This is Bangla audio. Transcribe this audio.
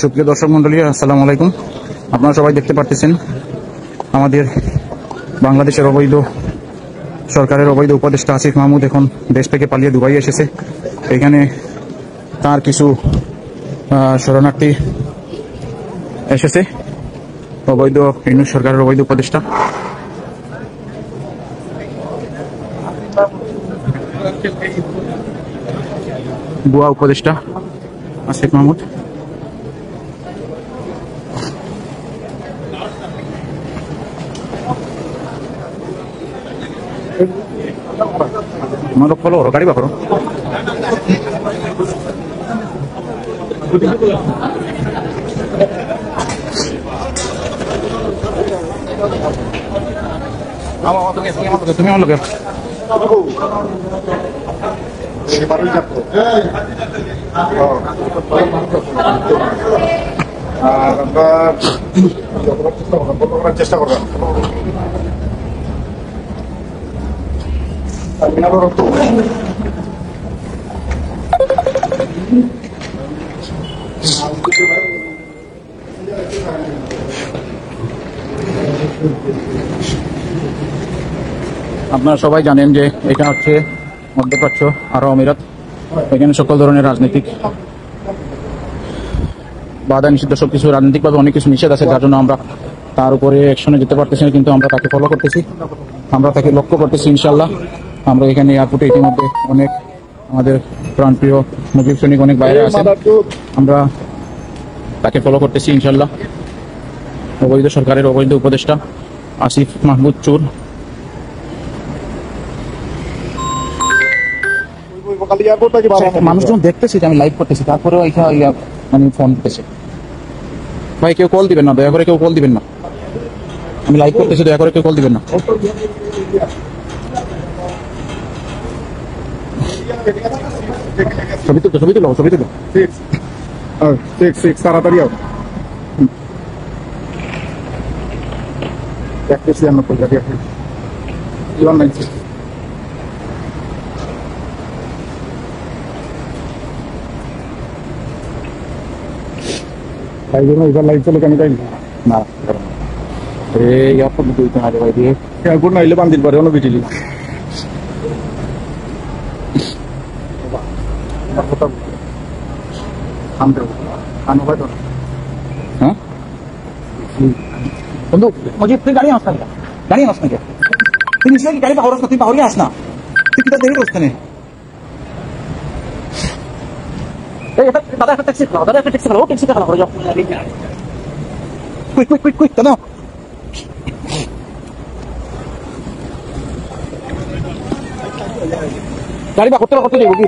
সুপ্রিয় দর্শক মন্ডলী, আসসালামু আলাইকুম। আপনারা সবাই দেখতে পারতেছেন আমাদের বাংলাদেশের সরকারের অবৈধ উপদেষ্টা আসিফ মাহমুদ এখন দেশ থেকে পালিয়ে দুবাই এসেছে। এখানে তার কিছু শরণার্থী এসেছে, ইউনূস সরকারের অবৈধ উপদেষ্টা। ভুয়া উপদেষ্টা Asif Mahmud. Malo coloro, cariba pero. তুমি আমার লোকের চেষ্টা করবেন। আপনারা সবাই জানেন যে এটা হচ্ছে মধ্যপ্রাচ্য আরব আমিরাত। এখানে সকল ধরনের রাজনৈতিক বাধা নিষিদ্ধ সবকিছু, রাজনৈতিকভাবে অনেক কিছু নিষেধ আছে, যার জন্য আমরা তার উপরে অ্যাকশনে যেতে পারতেছি না, কিন্তু আমরা তাকে ফলো করতেছি, আমরা তাকে লক্ষ্য করতেছি। ইনশাল্লাহ আমরা এখানে এয়ারপোর্টে ইতিমধ্যে অনেক আমাদের প্রাণপ্রিয় মুজিব সৈনিক অনেক বাইরে আছে, আমরা তাকে ফলো করতেছি। ইনশাল্লাহ সরকারের অবৈধ উপদেষ্টা আসিফ মাহমুদ চুর মানুষজন দেখতেছি যে আমি লাইভ করতেছি, তারপরেও মানে ফোন দিতেছে। ভাই কেউ কল দিবেন না, দয়া করে কেউ কল দিবেন না, আমি লাইভ করতেছি, দয়া করে কেউ কল দিবেন না। ছবি তুলো তাড়াতাড়ি লাইভ চলে কেন তাই না এই অপর দিতে হবে ভাই দিয়ে এয়ারপোর্ট না হইলে বান্দির পরে অন্য বিটিলি হ্যাঁ বন্ধু मुझे फिर गाड़ी आसना क्या गाड़ी आसना क्या तुम इसलिए कि गाड़ी पावर तुम पावर आसना तुम कितना देरी रोकते हैं दादा একটা ট্যাক্সি খাও, দাদা একটা ট্যাক্সি খাও, ট্যাক্সিতে খাও যাও কুইক দাদা গাড়ি বা করতে যাবো কি